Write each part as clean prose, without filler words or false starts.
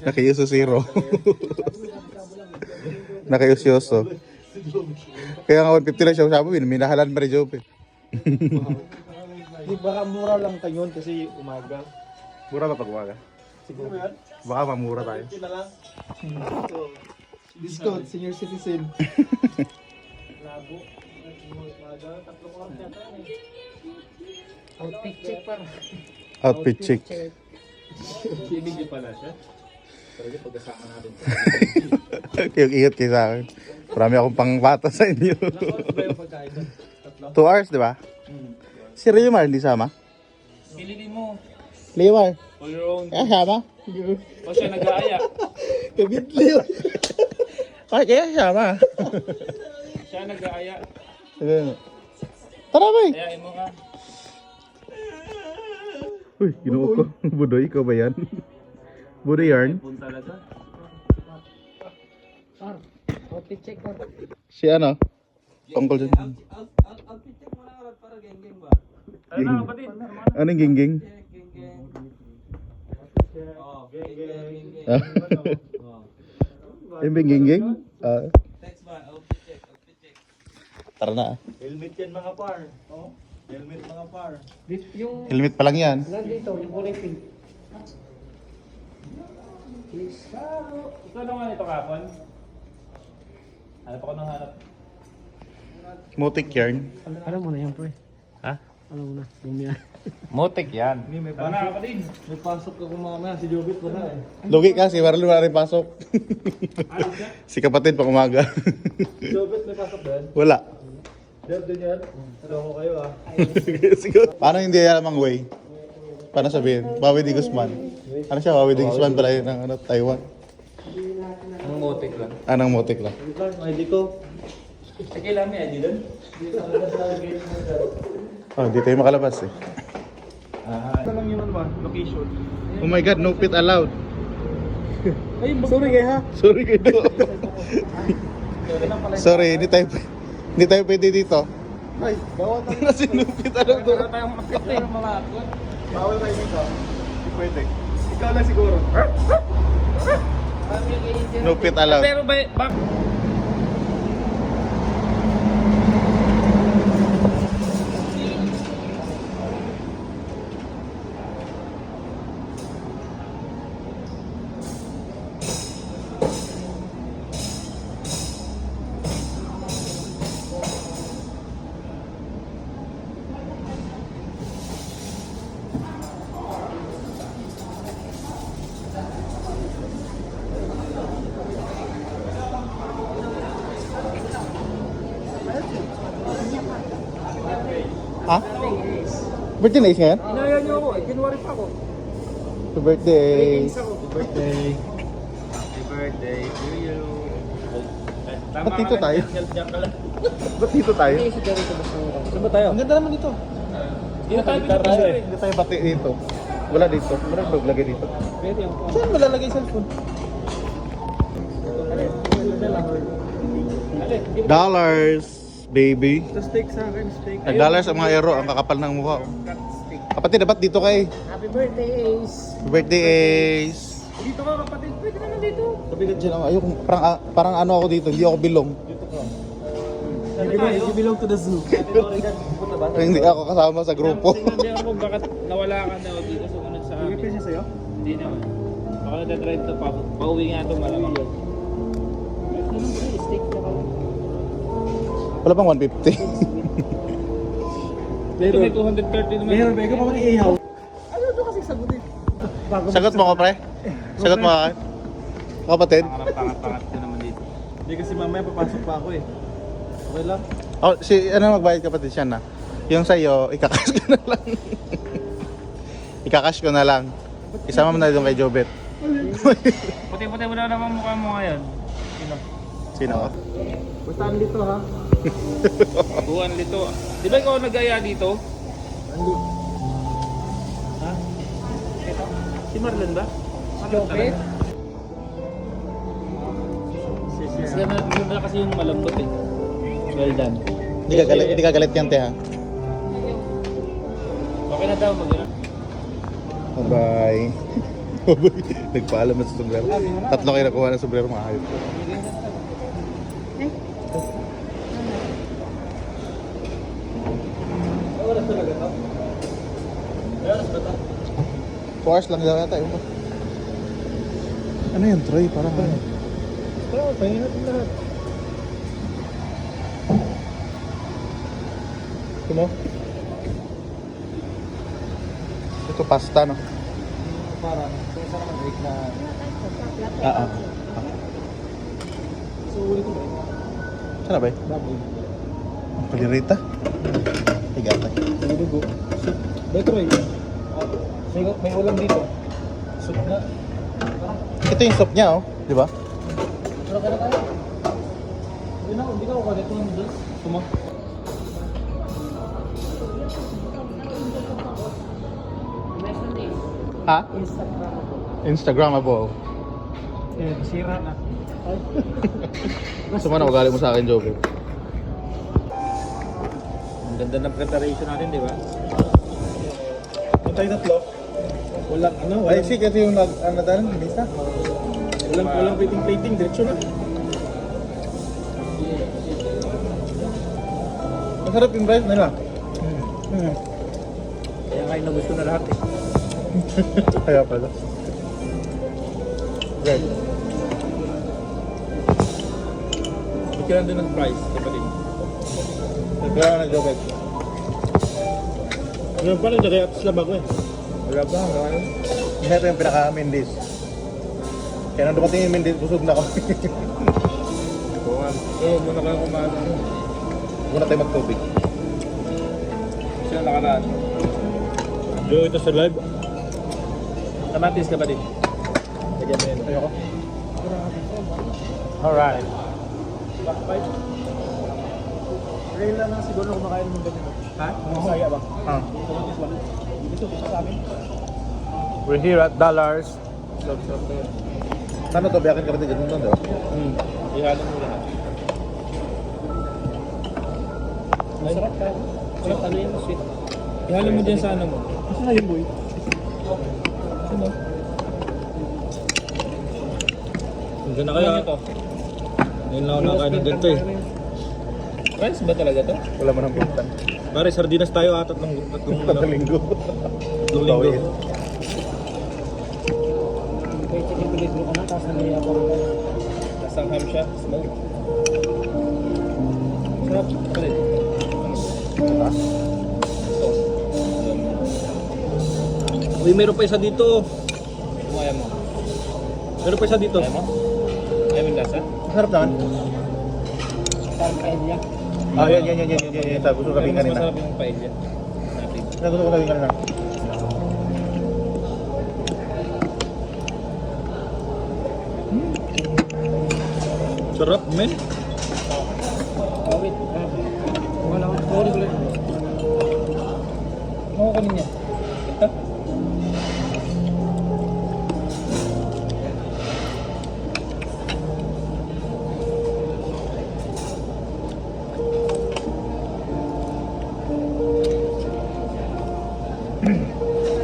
Nakayuso zero. Nakayusyoso. Kaya nga 150 lang siya sabi, minahalan pa rin Job eh. Di baka mura lang tayo yun kasi umaga. Mura ba pag umaga? Siguro yan. Baka mamura tayo. Na lang. Discount, senior citizen. Labo. Umaga, 3 oras yata yun eh. Outfit check para. Outfit check. Sinigil pala siya. Talaga pagkasama natin. Kaya ingat kayo sa akin. Marami akong pangpata sa inyo. Oras ba yung pagkain doon? 2 hours, di ba? Si Riomar hindi sama? Pilili mo. Riomar? On your own. Kaya sama? O siya nag-aaya. Kabitliw. Ay, kaya sama. Siya nag-aaya. Tara ba Ayain mo ka. Uy, ginuo ko. Budoy, ikaw ba yan? Budoy yarn? Punta talaga. Outfit check para. Si ano? Tungkol dyan. Outfit check mo na para geng-geng ba? Ano na kapatid? Anong gingging? Geng-geng. Oh, geng-geng. Yung bing gingging? Text ba? Outfit check. Outfit check. Tara na. Helmet yan mga par. Oh. Helmet mga par. Yung Helmet pa lang yan. dito, yung kulay pink. Ikaw naman ito kapon. Hanap ako ng hanap. Motic yarn. Alam mo na yan, pre. Ha? Ano mo na? Bumya. Motek yan. May Ano na kapatid? May pasok ako mamaya. Si Jobit wala eh. Lugi ka, si Marlon wala rin pasok. Si kapatid pang umaga. Si Jobit may pasok din. Wala. Job din yan. Hello ko kayo ah. Sige. Paano hindi alam ang way? Paano sabihin? Wawi di Guzman. Ano siya? Wawi di Guzman pala yun ng Taiwan. Ang motek lang. Anong motic lang? Wait lang, ID ko. Sige lang, may ID doon. Dito ako sa gate mo sir. Oh, hindi tayo makalabas eh. Ito lang yun ba? Location. Oh my God, no pit allowed. Ay, sorry kayo ha. Sorry kayo. Sorry, hindi tayo pwede dito. Ay, bawal tayo. Kasi no pit allowed doon. Wala tayong makapit eh. Mga akot. Bawal tayo dito. Hindi pwede. Ikaw lang siguro. No pit allowed. Pero ba... Ha? Birthday na is ngayon? Inaya niyo ako eh. January pa ako. Happy birthday. Happy birthday. Happy birthday to you. Ba't dito tayo? Ba't dito tayo? Saan ba tayo? Ang ganda naman dito. Dito tayo pinapasok eh. Hindi tayo bati dito. Wala dito. Wala nang lagay dito. Pwede yung saan malalagay cellphone? Dollars, baby. Sa steak sa akin, steak. Nag-dollars ang mga euro. Ang kakapal ng mukha. Oh. Kapatid, dapat dito kay. Happy birthday, Ace. Happy birthday, Ace. Dito ka kapatid. Pwede naman dito. Kabigat dyan ako. Ayoko, parang ano ako dito. Hindi ako bilong. You belong to the zoo. Hindi ako kasama sa grupo. Tingnan ako bakit nawala ka na dito sumunod sa amin. Bigay siya sa'yo? Hindi naman. Baka na-drive to pa. Pauwi nga ito malamang. Steak na ka. Wala pang 150. Dito may 230 naman. Meron ba? Ikaw pa mali ihaw. Ano ito kasi sagutin? Sagot mo ko, pre. Sagot mo ka. Kapatid. Pangat-pangat ka naman dito. Hindi kasi mamaya papasok pa ako eh. Okay lang? Oh, si ano magbayad kapatid siya na. Yung sa'yo, ikakash ko na lang. Ikakash ko na lang. Isama mo na doon kay Jobet. Puti-puti mo na naman mukha mo ngayon. Sino ka? Basta dito ha. Buwan lito. Di ba ikaw nag-aya dito? Ha? Si Marlon ba? Jobet? Ganda kasi yung malambot eh. Well done. Hindi ka galit yan, te ha? Okay na daw, mag-ina. Bye-bye. Bye-bye. Nagpaalam na sa sombrero. Tatlo kayo nakuha ng sombrero, mga hayop. Oras talaga to? Oras ba to? 4 hours lang daw yata yun ba? Ano yun, Troy? Parang ano? Oo, pahingin natin lahat. Ito mo? Ito pasta, no? Parang, kung saan naman break na... Ah. So, ulit ko ba? Saan na ba eh? Baboy. Ang kalirita. Higatay. Dugo. Soup. Beto eh. May ulam dito. Soup na. Ito yung soup niya, oh. Di ba? Pero kaya tayo. Hindi na ako kaya ito ang dos. Tuma. Ha? Instagramable. Eh, sira na. Gusto mo na ugali mo sa akin, Joker. Ang ganda ng preparation natin, di ba? Kung tayo tatlo, walang ano, Ay, si kasi yung ano dahil, lista. walang plating, diretso na. Masarap yung rice nila. Kaya nga inubos ko na lahat eh. Kaya pala. Okay. Magkailan din ng price, kapatid. Kaya na, Joker. Ano pala, kaya atas labag ko eh. Wala ba? Wala yun? Ito yung pinaka-Mendes. Kaya nung dumating yung Mendes, busog na kami. Oo, muna kayo kumain. Muna tayo magtubig. Siya nakaraan. Joe, ito sa live. Kamatis, kapatid. Lagyan mo yun. Ayoko. Alright. Back bite. Rail lang na siguro kumakain ng ganito. Ha? Masaya ba? Ah. Kamatis ba? Ito sa amin. We're here at Dollars. Sarap na yun. Sana to, biyakin ka rin dyan nun daw. Ihalo mo lahat. Masarap tayo. Sweet, ano yun? Sweet. Ihalo mo dyan sa ano mo. Gusto na yun, boy. Ano? Diyan na kayo. Ito. Ngayon lang ako nakain ng ganito eh. Rice ba talaga to? Wala mo nang punta. Pare, sardinas tayo atat ng Tatlong linggo. tatlong linggo. Kaya chicken mo ka na, tapos nalaya ko rin. Lasang ham siya. Smoke. Sarap. Kapatid. Uy, meron pa isa dito. Kaya mo. Meron pa isa dito. Kaya mo? Kaya mo yung lasa? Masarap naman. Parang paella. Ah, yan. Sabi ko sabihin Mas kanina. masarap yung paella natin. Gusto ko sabihin kanina. Sarap, men. Wait. Wala ko. Sorry ko lang. Ano ko niya? Ito.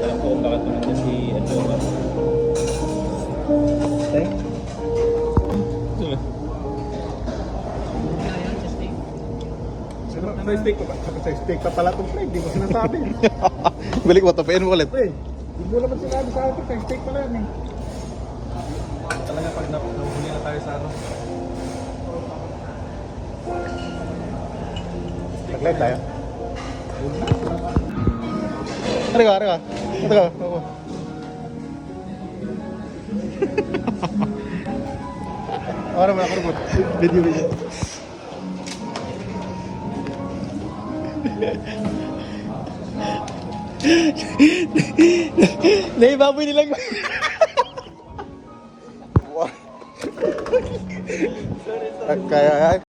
Alam ko kung bakit naman si ano. Okay. May steak pa ba? Sa steak pa pala itong plate. Di mo sinasabi. Balik mo, tapain mo ulit. Eh, di mo naman sinabi sa akin. Sa steak pala yan eh. Talaga pag nahuli na tayo sa ano. Nag-live tayo. Ari ka. Ito ka. Ako naman, ako naman. Video. Naibaboy nilang... Kaya